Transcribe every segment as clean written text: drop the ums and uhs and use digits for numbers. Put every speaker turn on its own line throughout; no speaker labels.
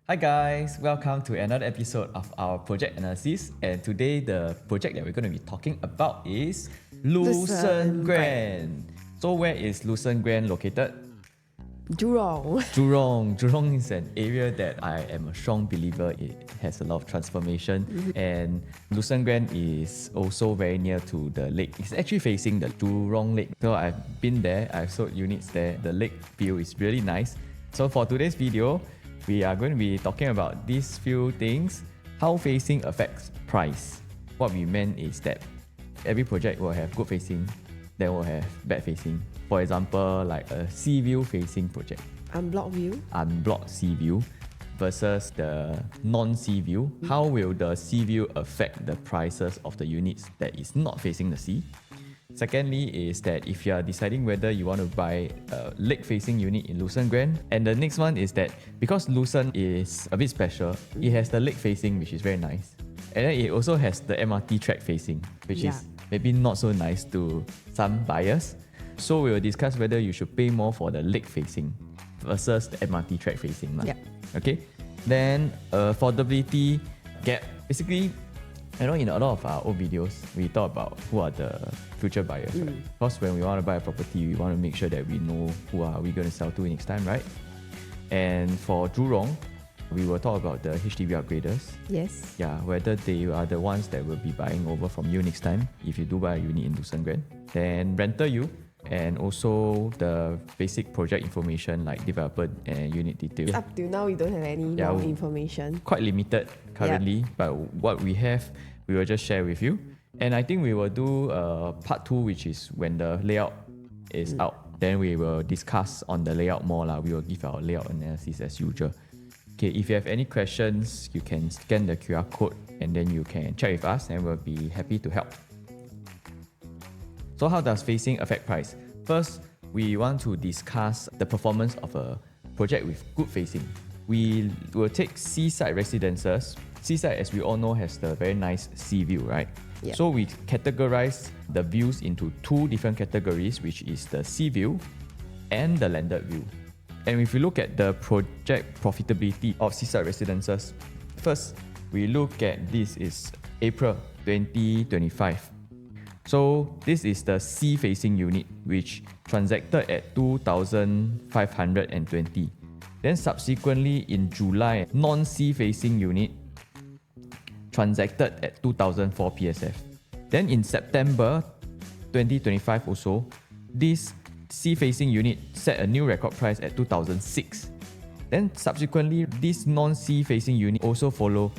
Hi guys, welcome to another episode of our project analysis, and today the project that we're going to be talking about is Lucerne Grand. So where is Lucerne Grand located?
Jurong.
Jurong is an area that I am a strong believer it has a lot of transformation, and Lucerne Grand is also very near to the lake. It's actually facing the Jurong Lake. So I've been there, I've sold units there. The lake view is really nice. So for today's video, we are going to be talking about these few things. How facing affects price. What we meant is that every project will have good facing, then will have bad facing. For example, like a sea view facing project.
Unblocked view.
Unblocked sea view versus the non-sea view. How will the sea view affect the prices of the units that is not facing the sea? Secondly is that if you are deciding whether you want to buy a lake-facing unit in Lucerne Grand, and the next one is that because Lucerne is a bit special, it has the lake-facing, which is very nice, and then it also has the MRT track-facing, which is maybe not so nice to some buyers. So we will discuss whether you should pay more for the lake-facing versus the MRT track-facing. Okay. Then affordability gap. Basically, in a lot of our old videos, we talk about who are the future buyers, right? Because when we want to buy a property, we want to make sure that we know who are we going to sell to next time, right? And for Jurong, we will talk about the HDB upgraders.
Yes.
Yeah, whether they are the ones that will be buying over from you next time if you do buy a unit in Lucerne Grand. Then renter you, and also the basic project information like developer and unit details.
Up till now, we don't have any more information.
Quite limited currently, but what we have, we will just share with you. And I think we will do part 2, which is when the layout is out. Then we will discuss on the layout more. We will give our layout analysis as usual. Okay, if you have any questions, you can scan the QR code and then you can chat with us and we'll be happy to help. So how does facing affect price? First, we want to discuss the performance of a project with good facing. We will take Seaside Residences. Seaside, as we all know, has the very nice sea view, right?
Yep.
So we categorize the views into 2 different categories, which is the sea view and the landed view. And if you look at the project profitability of Seaside Residences, first, we look at this is April 2025. So this is the sea-facing unit, which transacted at 2,520. Then subsequently in July, non-sea-facing unit transacted at 2,004 PSF. Then in September 2025 also, this sea-facing unit set a new record price at 2,006. Then subsequently, this non-sea-facing unit also followed.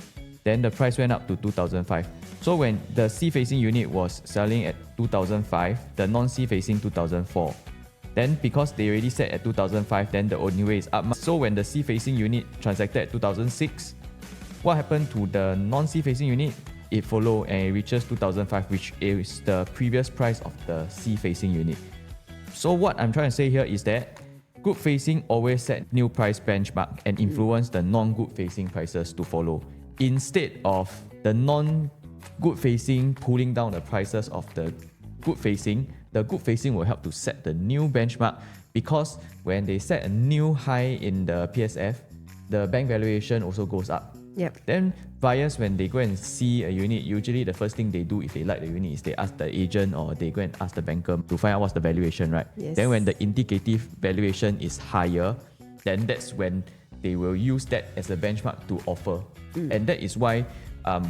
Then the price went up to 2,005. So when the sea-facing unit was selling at 2,005, the non-sea-facing 2,004. Then because they already set at 2,005, then the only way is up. So when the sea-facing unit transacted at 2,006, what happened to the non-sea-facing unit? It followed and it reaches 2,005, which is the previous price of the sea-facing unit. So what I'm trying to say here is that good facing always set new price benchmark and influence the non-good facing prices to follow. Instead of the non-good facing pulling down the prices of the good facing, the good facing will help to set the new benchmark, because when they set a new high in the PSF, the bank valuation also goes up.
Yep.
Then buyers, when they go and see a unit, usually the first thing they do if they like the unit is they ask the agent or they go and ask the banker to find out what's the valuation, right?
Yes.
Then when the indicative valuation is higher, then that's when they will use that as a benchmark to offer. And that is why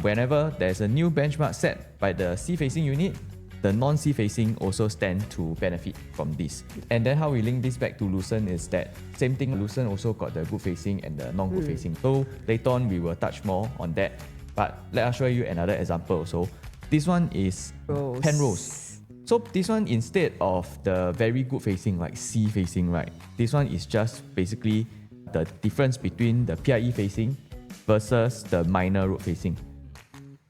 whenever there's a new benchmark set by the sea-facing unit, the non-sea-facing also stand to benefit from this. And then how we link this back to Lucerne is that same thing, Lucerne also got the good facing and the non-good facing. So later on we will touch more on that. But let us show you another example also. This one is Penrose. So this one, instead of the very good facing like sea facing, right? This one is just basically the difference between the PIE facing versus the minor road facing.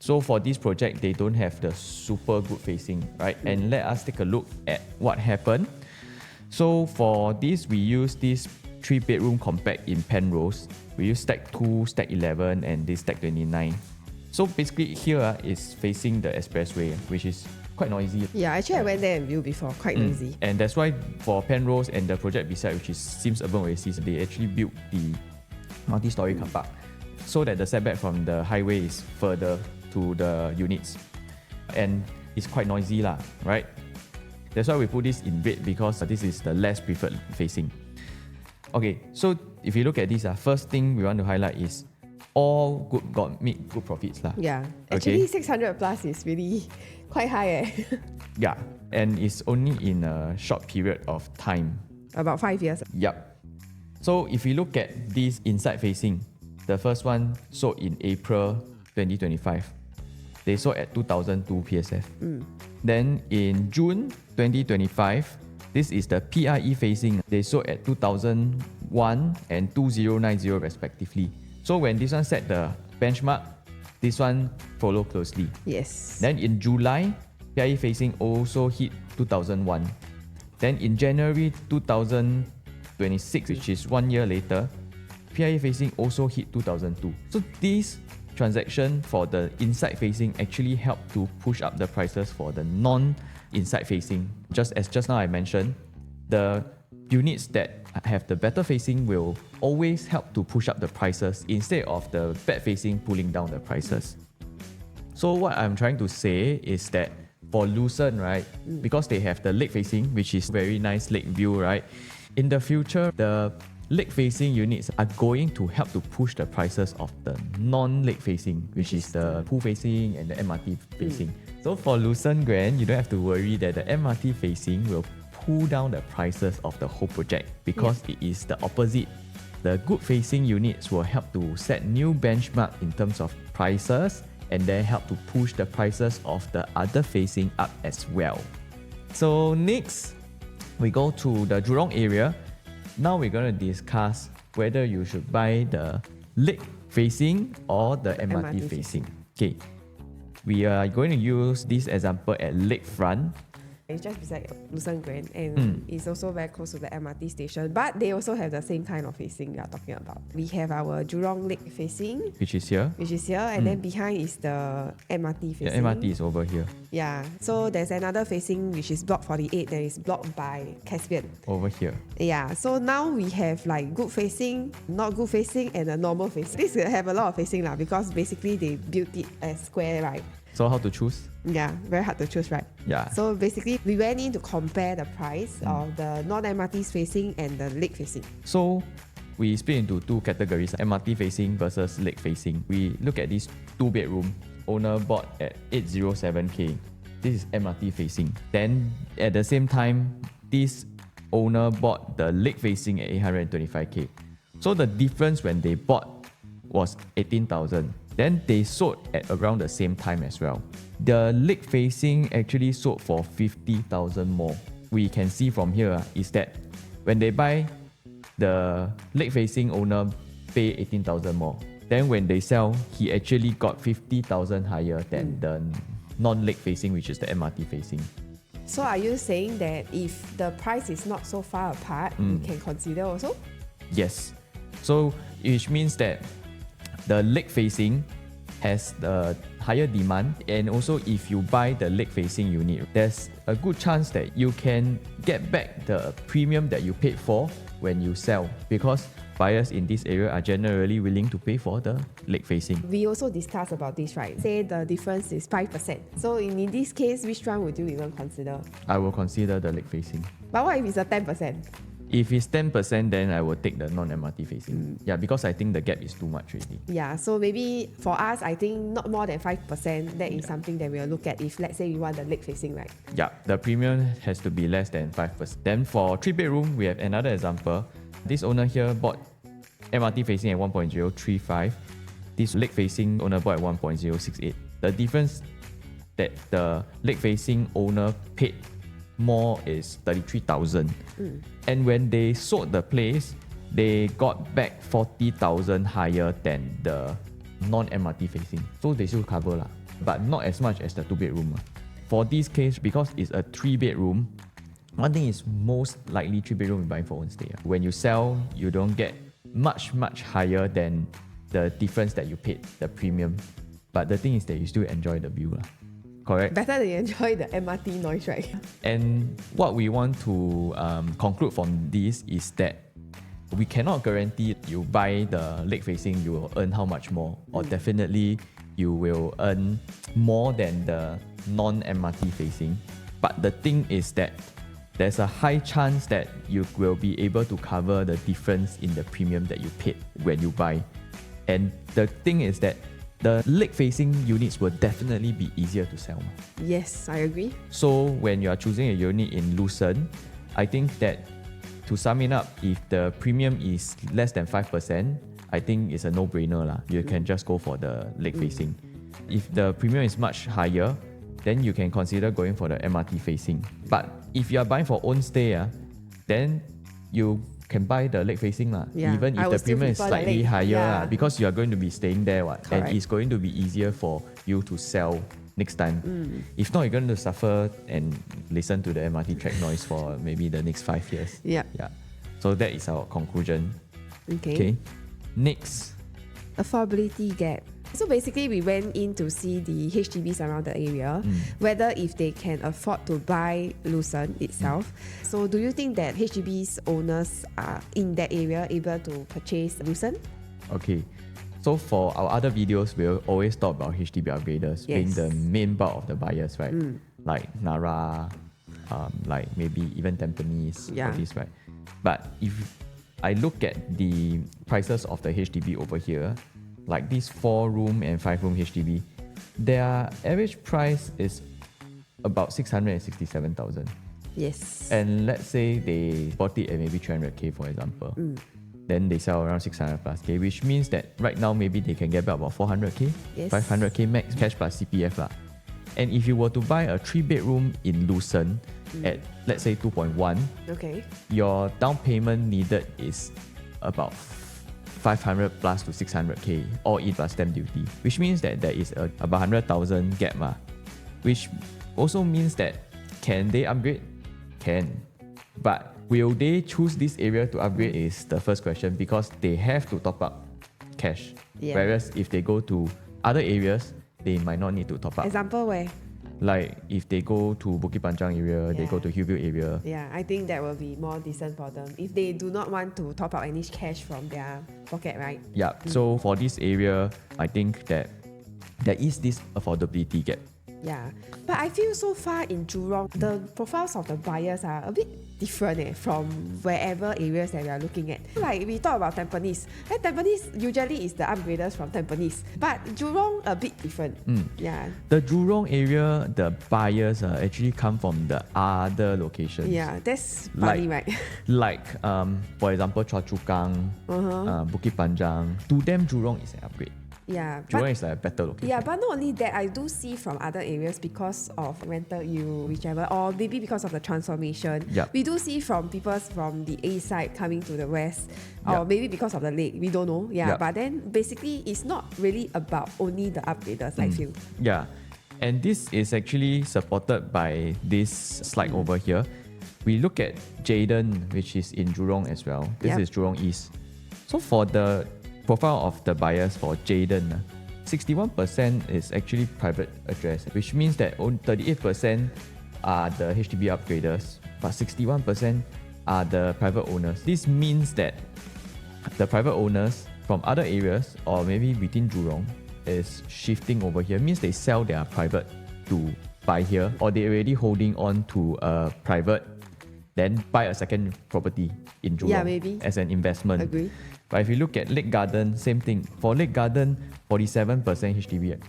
So for this project, they don't have the super good facing, right? And let us take a look at what happened. So for this, we use this 3-bedroom compact in Penrose. We use stack 2, stack 11, and this stack 29. So basically here is facing the expressway, which is quite noisy.
Yeah, actually I went there and viewed before, quite noisy.
And that's why for Penrose and the project beside, which is Sims Urban Oasis, they actually built the multi-story car park, so that the setback from the highway is further to the units. And it's quite noisy lah, right? That's why we put this in red, because this is the less preferred facing. Okay, so if you look at this, first thing we want to highlight is all make good profits lah.
Yeah.
Okay.
Actually, 600 plus is really quite high.
Yeah, and it's only in a short period of time.
About 5 years.
Yep. So if you look at this inside facing, the first one sold in April 2025. They sold at 2002 PSF. Then in June 2025, this is the PIE facing. They sold at 2001 and 2090 respectively. So when this one set the benchmark, this one follow closely.
Yes.
Then in July, PIE facing also hit 2001. Then in January 2026, which is 1 year later, PIE facing also hit 2002. So this transaction for the inside facing actually helped to push up the prices for the non-inside facing. Just now I mentioned, the units that have the better facing will always help to push up the prices instead of the bad facing pulling down the prices. So what I'm trying to say is that for Lucerne, right, because they have the lake facing, which is very nice lake view, right? In the future, the lake facing units are going to help to push the prices of the non-lake facing, which is the pool facing and the MRT facing. So for Lucerne Grand, you don't have to worry that the MRT facing will pull down the prices of the whole project, because it is the opposite. The good facing units will help to set new benchmark in terms of prices, and then help to push the prices of the other facing up as well. So next, we go to the Jurong area. Now we're going to discuss whether you should buy the lake facing or the MRT facing. Okay, we are going to use this example at lakefront.
It's just beside Lucerne Grand, and it's also very close to the MRT station. But they also have the same kind of facing we are talking about. We have our Jurong Lake facing,
which is here.
And then behind is the MRT facing.
The MRT is over here.
Yeah, so there's another facing which is block 48 that is blocked by Caspian.
Over here.
Yeah, so now we have like good facing, not good facing, and a normal facing. This will have a lot of facing lah, because basically they built it as square, right?
So how to choose?
Yeah, very hard to choose, right?
Yeah.
So basically, we went in to compare the price of the non-MRT facing and the lake facing.
So we split into two categories, MRT facing versus lake facing. We look at this 2-bedroom, owner bought at 807K. This is MRT facing. Then at the same time, this owner bought the lake facing at 825K. So the difference when they bought was 18,000. Then they sold at around the same time as well. The lake facing actually sold for 50,000 more. We can see from here is that when they buy, the lake facing owner pay 18,000 more. Then when they sell, he actually got 50,000 higher than the non-lake facing, which is the MRT facing.
So are you saying that if the price is not so far apart, you can consider also?
Yes. So which means that the lake facing has the higher demand, and also if you buy the lake facing unit, there's a good chance that you can get back the premium that you paid for when you sell, because buyers in this area are generally willing to pay for the lake facing.
We also discussed about this, right? Say the difference is 5%. So in this case, which one would you even consider?
I will consider the lake facing.
But what if it's a 10%?
If it's 10%, then I will take the non-MRT facing. Yeah, because I think the gap is too much already.
Yeah, so maybe for us, I think not more than 5%. That is something that we'll look at if, let's say, we want the lake facing, right?
Yeah, the premium has to be less than 5%. Then for 3-bedroom, we have another example. This owner here bought MRT facing at 1.035. This lake facing owner bought at 1.068. The difference that the lake facing owner paid more is 33,000. And when they sold the place, they got back 40,000 higher than the non-MRT facing. So they still cover lah, but not as much as the 2-bedroom. For this case, because it's a 3-bedroom, one thing is most likely 3-bedroom you buy for own stay. When you sell, you don't get much higher than the difference that you paid, the premium. But the thing is that you still enjoy the view lah. Correct?
Better than you enjoy the MRT noise, right?
And what we want to conclude from this is that We cannot guarantee you buy the lake facing, you will earn how much more, or definitely you will earn more than the non-MRT facing. But the thing is that there's a high chance that you will be able to cover the difference in the premium that you paid when you buy. And the thing is that the lake facing units will definitely be easier to sell.
Yes, I agree.
So when you are choosing a unit in Lucerne, I think that to sum it up, if the premium is less than 5%, I think it's a no-brainer lah. You can just go for the lake facing. If the premium is much higher, then you can consider going for the MRT facing. But if you are buying for own stay, then you can buy the lake facing lah.
Yeah,
Even
I
if
will
the premium is
still prefer the
slightly
lake.
higher
Yeah.
because you are going to be staying there and
Correct.
it's going to be easier for you to sell next time. If not, you're going to suffer and listen to the MRT track noise for maybe the next 5 years.
Yeah.
So that is our conclusion.
Okay.
Next.
Affordability gap. So basically, we went in to see the HDBs around the area, whether if they can afford to buy Lucerne itself. So do you think that HDB's owners are in that area able to purchase Lucerne?
Okay. So for our other videos, we'll always talk about HDB upgraders being the main bulk of the buyers, right? Like Nara, like maybe even Tampines, all this, right? But if I look at the prices of the HDB over here, like this 4-room and 5-room HDB, their average price is about 667,000.
Yes.
And let's say they bought it at maybe 300k, for example. Then they sell around 600 plus K, which means that right now maybe they can get back about 400k, 500k max cash plus CPF lah. And if you were to buy a 3-bedroom in Lucerne at let's say 2.1,
Okay.
your down payment needed is about 500 plus to 600k, all in plus stamp duty, which means that there is about 100,000 gap, which also means that can they upgrade? Can. But will they choose this area to upgrade is the first question, because they have to top up cash. Whereas if they go to other areas, they might not need to top up.
Example where?
Like if they go to Bukit Panjang area, they go to Hillview area.
Yeah, I think that will be more decent for them if they do not want to top up any cash from their pocket, right?
Yeah. So for this area, I think that there is this affordability gap.
Yeah, but I feel so far in Jurong, the profiles of the buyers are a bit different from wherever areas that we are looking at. Like we talk about Tampines, and Tampines usually is the upgraders from Tampines, but Jurong a bit different. Yeah.
The Jurong area, the buyers actually come from the other locations.
Yeah, that's funny, right?
Like for example, Choa Chu Kang, Bukit Panjang. To them, Jurong is an upgrade.
Yeah,
Jurong is like a better location.
Yeah, but not only that, I do see from other areas because of rental yield, whichever, or maybe because of the transformation.
Yep.
We do see from people from the east side coming to the west, or
Yep.
maybe because of the lake. We don't know. Yeah,
Yep.
but then basically, it's not really about only the upgraders, I feel.
Yeah, and this is actually supported by this slide over here. We look at Jayden, which is in Jurong as well. This
Yep.
is Jurong East. So for the profile of the buyers for Jayden, 61% is actually private address, which means that only 38% are the HDB upgraders, but 61% are the private owners. This means that the private owners from other areas or maybe within Jurong is shifting over here. Means they sell their private to buy here, or they already holding on to a private, then buy a second property in Jurong
maybe.
as an investment.
Agree.
But if you look at Lake Garden, same thing. For Lake Garden, 47% HDB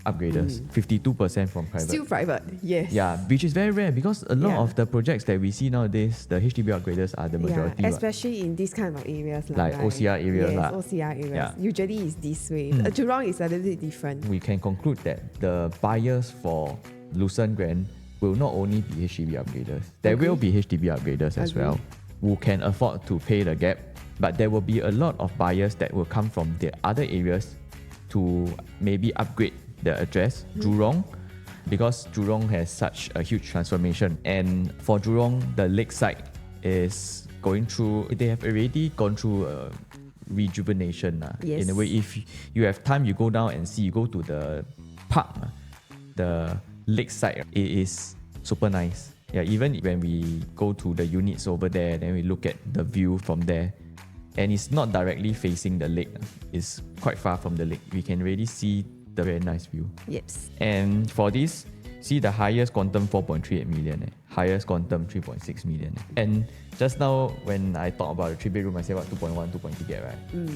upgraders, 52% from private.
Still private, yes.
Yeah, which is very rare because a lot
Yeah.
of the projects that we see nowadays, the HDB upgraders are the majority.
Yeah,
what.
especially in this kind of areas.
Like OCR area
Yes,
lah.
OCR areas.
Yeah.
Usually it's this way. Jurong is a little bit different.
We can conclude that the buyers for Lucerne Grand will not only be HDB upgraders. There will be HDB upgraders as well who can afford to pay the gap. But there will be a lot of buyers that will come from the other areas to maybe upgrade the address, Jurong, because Jurong has such a huge transformation. And for Jurong, the lakeside is going through, they have already gone through a rejuvenation.
Yes.
In a way, if you have time, you go down and see, you go to the park, the lakeside, it is super nice. Yeah, even when we go to the units over there, then we look at the view from there, And it's not directly facing the lake. It's quite far from the lake. We can really see the very nice view.
Yes.
And for this, see the highest quantum 4.38 million, highest quantum 3.6 million. And just now when I talked about the 3-bedroom, I said what 2.1, 2.2 get, right?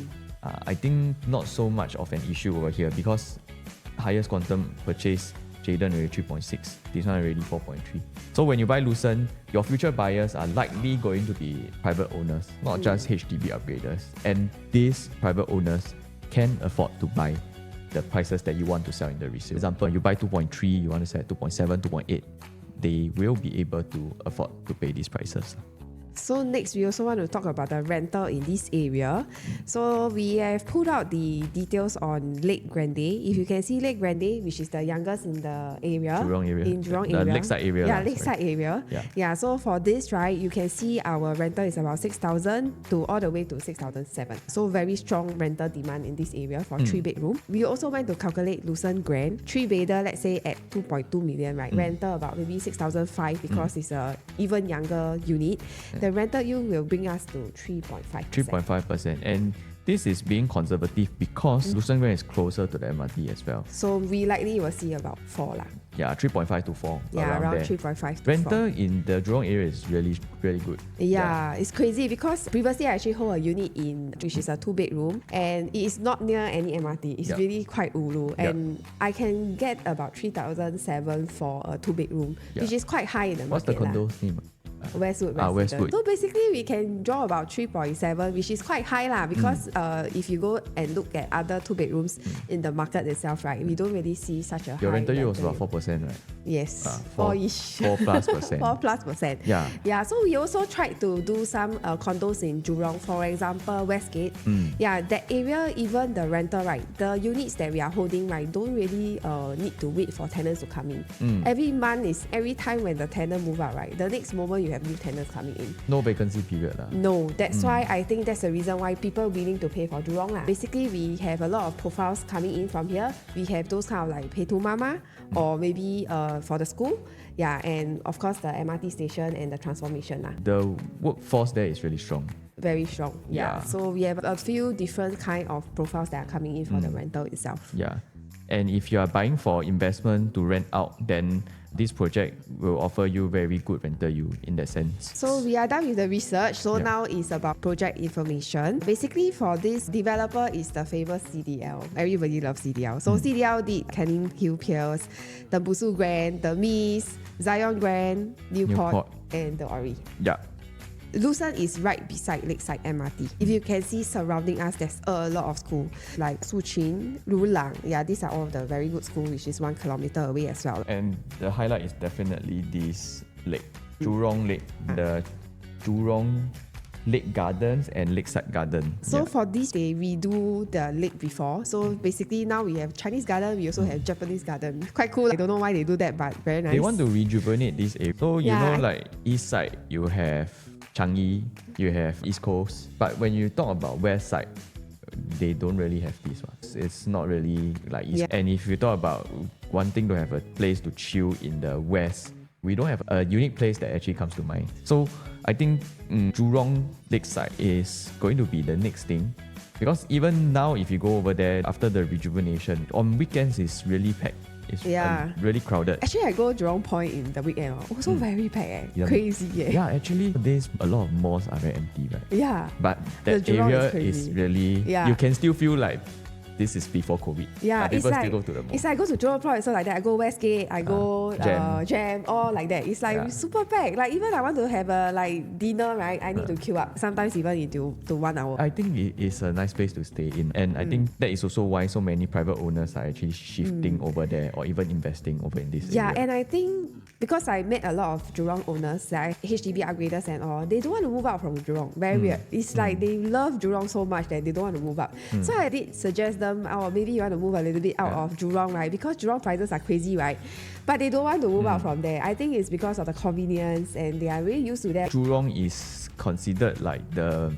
I think not so much of an issue over here because highest quantum purchase Jayden already 3.6, this one already 4.3. So when you buy Lucerne, your future buyers are likely going to be private owners, not just HDB upgraders. And these private owners can afford to buy the prices that you want to sell in the resale. For example, you buy 2.3, you want to sell at 2.7, 2.8, they will be able to afford to pay these prices.
So next, we also want to talk about the rental in this area. So we have pulled out the details on Lake Grande. If you can see Lake Grande, which is the youngest in the area.
Jurong area.
In Jurong
the
area.
lakeside area.
Yeah, lakeside area.
Yeah.
So for this, right, you can see our rental is about 6,000 to all the way to 6,007. So very strong rental demand in this area for 3-bedroom. We also went to calculate Lucerne Grand. 3-bedder, let's say at 2.2 million, right? Rental about maybe 6,005 because it's a even younger unit. The rental yield will bring us to 3.5%.
3.5%. And this is being conservative because Lucerne Grand is closer to the MRT as well.
So we likely will see about 4 lah.
Yeah, 3.5 to 4.
Yeah, around
there.
3.5 to
Rental
4.
in the Jurong area is really, really good.
Yeah, it's crazy because previously I actually hold a unit in which is a 2-bedroom and it is not near any MRT. It's really quite ulu and I can get about 3,007 for a 2-bedroom, which is quite high in the
What's the
market.
condo's name?
Westwood.
Westwood.
So basically we can draw about 3.7, which is quite high lah because if you go and look at other 2-bedrooms in the market itself, right, we don't really see such a high.
Your rental yield was about 4%, right?
Yes,
4-ish. 4+%.
4+%.
Yeah.
Yeah, so we also tried to do some condos in Jurong, for example, Westgate. Yeah, that area, even the rental, right, the units that we are holding, right, don't really need to wait for tenants to come in. Every time when the tenant move out, right, the next moment you have new tenants coming in.
No vacancy period.
No, that's why I think that's the reason why people are willing to pay for Jurong lah. Basically, we have a lot of profiles coming in from here. We have those kind of like pay to mama or maybe for the school. Yeah, and of course the MRT station and the transformation lah.
The workforce there is really strong.
Very strong. Yeah. So we have a few different kind of profiles that are coming in for the rental itself.
Yeah. And if you are buying for investment to rent out, then this project will offer you very good rental yield in that sense.
So we are done with the research. So now it's about project information. Basically for this developer is the famous CDL. Everybody loves CDL. So CDL did Canning Hill Piers, the Busu Grand, the Mies, Zion Grand, Newport, and the Ori.
Yeah.
Lucerne is right beside Lakeside MRT. If you can see surrounding us, there's a lot of schools like Suqin, Lulang. Yeah, these are all of the very good schools, which is 1 kilometer away as well.
And the highlight is definitely this lake, Jurong Lake, the Jurong Lake Gardens and Lakeside Garden.
So for this, they redo the lake before. So basically now we have Chinese garden, we also have Japanese garden. Quite cool. I don't know why they do that, but very nice.
They want to rejuvenate this area. So you know, like east side, you have Changi, you have East Coast. But when you talk about west side, they don't really have this one. It's not really like east. And if you talk about wanting to have a place to chill in the west, we don't have a unique place that actually comes to mind. So I think Jurong Lakeside is going to be the next thing. Because even now, if you go over there after the rejuvenation, on weekends it's really packed. It's really crowded.
Actually, I go Jurong Point in the weekend. Also very packed. Crazy.
Yeah, actually, nowadays a lot of malls are very empty, right?
Yeah.
But that area is really, you can still feel like this is before COVID.
Yeah,
people still go to the mall.
It's like I go to Jurong Point, so like that. I go Westgate, I go Jam, all like that. It's like super packed. Like even I want to have a like dinner, right? I need to queue up. Sometimes even into 1 hour.
I think it is a nice place to stay in, and I think that is also why so many private owners are actually shifting over there or even investing over in this area.
Yeah, and I think because I met a lot of Jurong owners, like HDB upgraders and all, they don't want to move out from Jurong. Very weird. It's like they love Jurong so much that they don't want to move out. So I did suggest them, maybe you want to move a little bit out of Jurong, right? Because Jurong prices are crazy, right? But they don't want to move out from there. I think it's because of the convenience and they are really used to that.
Jurong is considered like the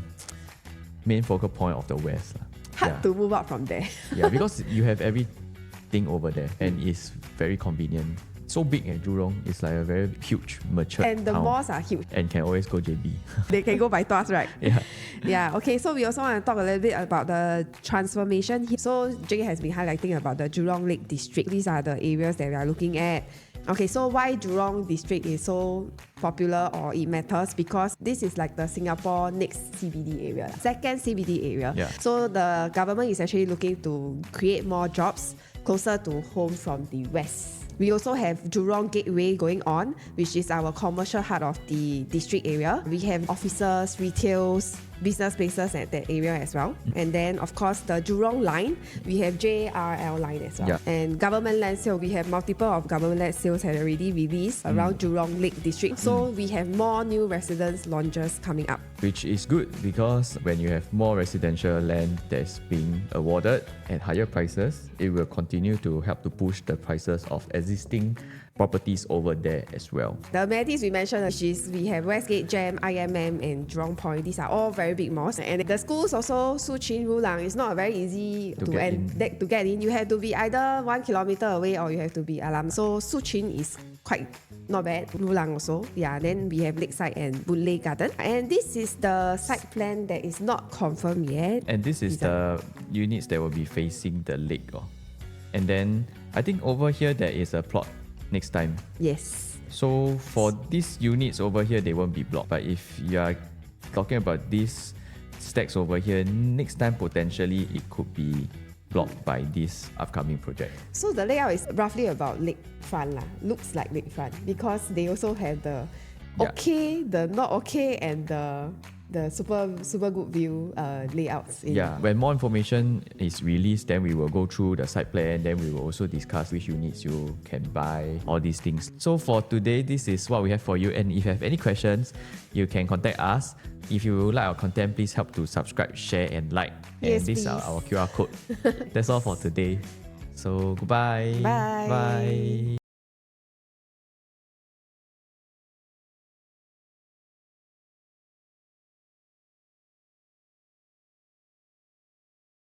main focal point of the West.
Hard to move out from there.
Yeah, because you have everything over there and it's very convenient. so big at Jurong. It's like a very huge, mature
And the
town.
malls are huge.
And can always go JB.
They can go by tuas, right?
Yeah.
Yeah, okay, so we also want to talk a little bit about the transformation. So Jay has been highlighting about the Jurong Lake District. These are the areas that we are looking at. Okay, so why Jurong District is so popular or it matters? Because this is like the Singapore next CBD area, second CBD area.
Yeah.
So the government is actually looking to create more jobs closer to home from the west. We also have Jurong Gateway going on, which is our commercial heart of the district area. We have offices, retails, business spaces at that area as well. And then, of course, the Jurong line, we have JRL line as well.
Yeah.
And government land sale, we have multiple of government land sales have already released around Jurong Lake District. So we have more new residence launches coming up.
Which is good because when you have more residential land that's being awarded at higher prices, it will continue to help to push the prices of existing properties over there as well.
The amenities we mentioned, which is we have Westgate, GEM, IMM, and Jurong Point. These are all very big malls. And the schools also, Lucerne Grand, it's not very easy to get in. You have to be either 1 kilometer away or you have to be Alam. So Lucerne is quite not bad. Rulang also. Yeah, then we have Lakeside and Boon Lay Garden. And this is the site plan that is not confirmed yet.
And this is the units that will be facing the lake. And then I think over here there is a plot next time.
Yes.
So for these units over here, they won't be blocked. But if you are talking about these stacks over here, next time potentially it could be blocked by this upcoming project.
So the layout is roughly about lakefront lah. Looks like lakefront because they also have the okay, the not okay, and the super good view layouts.
When more information is released, then we will go through the site plan, then we will also discuss which units you can buy, all these things. So for today, this is what we have for you, and if you have any questions, you can contact us. If you like our content, please help to subscribe, share and like.
Yes,
and this is our QR code. That's all for today. So goodbye.
Bye.
Bye.